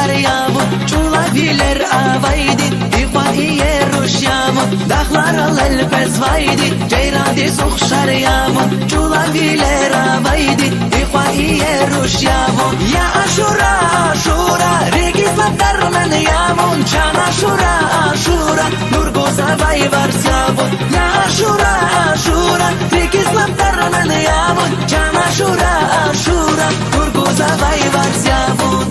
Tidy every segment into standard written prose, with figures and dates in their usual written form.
şaryamu Çula biler avaydi İfaiye ruşyamu Dağlar alel pezvaydi Ceyradi suh şaryamu Çula biler avaydi İfaiye ruşyamu Ya aşura aşura Regizlam darmen yamun Can aşura aşura Nurgoza vay varsyavun Ya aşura aşura Regizlam darmen yamun Can aşura aşura Nurgoza vay varsyavun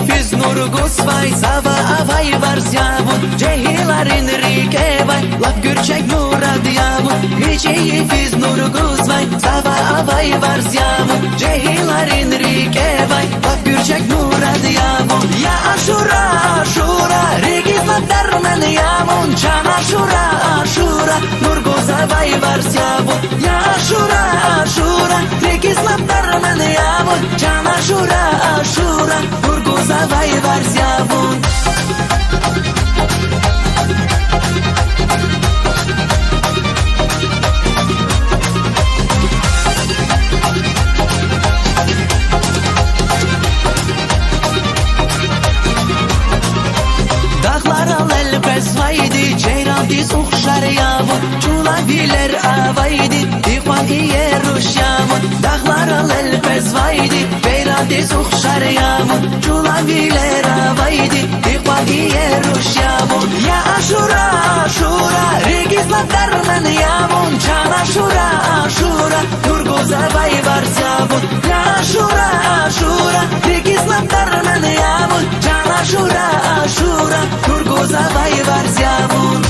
Fiz nurgus vay sava avay varsyamun Cehilarin rike vay laf gürçek nuradyamun Miçeyi fiz nurgus vay sava avay varsyamun Cehilarin rike vay laf gürçek nuradyamun Ya aşura aşura regizlat darmen yamun Can aşura aşura nurguza vay varsyamun Ya aşura aşura regizlat darmen yamun Can aşura aşura nurguza vay varsyamun Dağlar alel bezvaydi Ceyradi suh şaryamun Çula biler avaydi İfaiye ruşyamun Dağlar alel bezvaydi Ceyradi suh şaryamun Çula biler avaydi İfaiye ruşyamun Ya aşura aşura Regizlat darmen yamun Can aşura aşura Nurgoza vay varsyamun Ya aşura aşura Regizlat darmen yamun Can aşura aşura Nurgoza vay varsyamun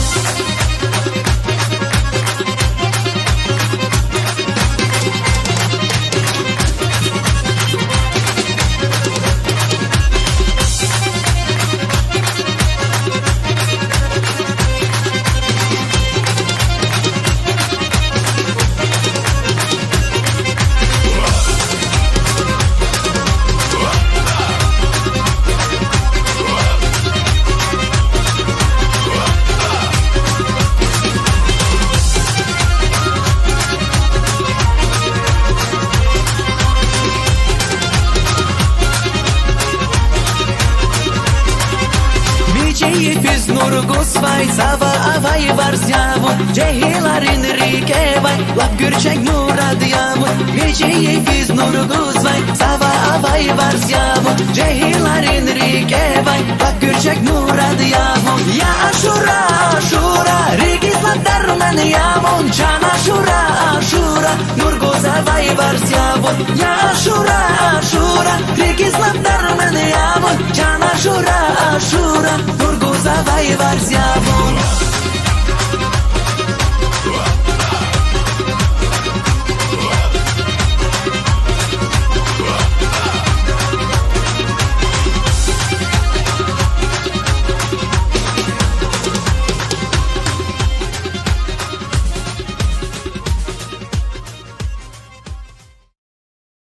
Fiz nurgus vay sava avay varsyamun Cehilarin rike vay laf gürçek nuradyamun Miçeyi fiz nurgus vay sava avay varsyamun Cehilarin rike vay laf gürçek nuradyamun Ya aşura aşura regizlat darmen yamun Can aşura aşura nurgoza vay varsyamun Ya aşura aşura regizlat darmen yamun Can aşura aşura Nurgoza vay varsyamun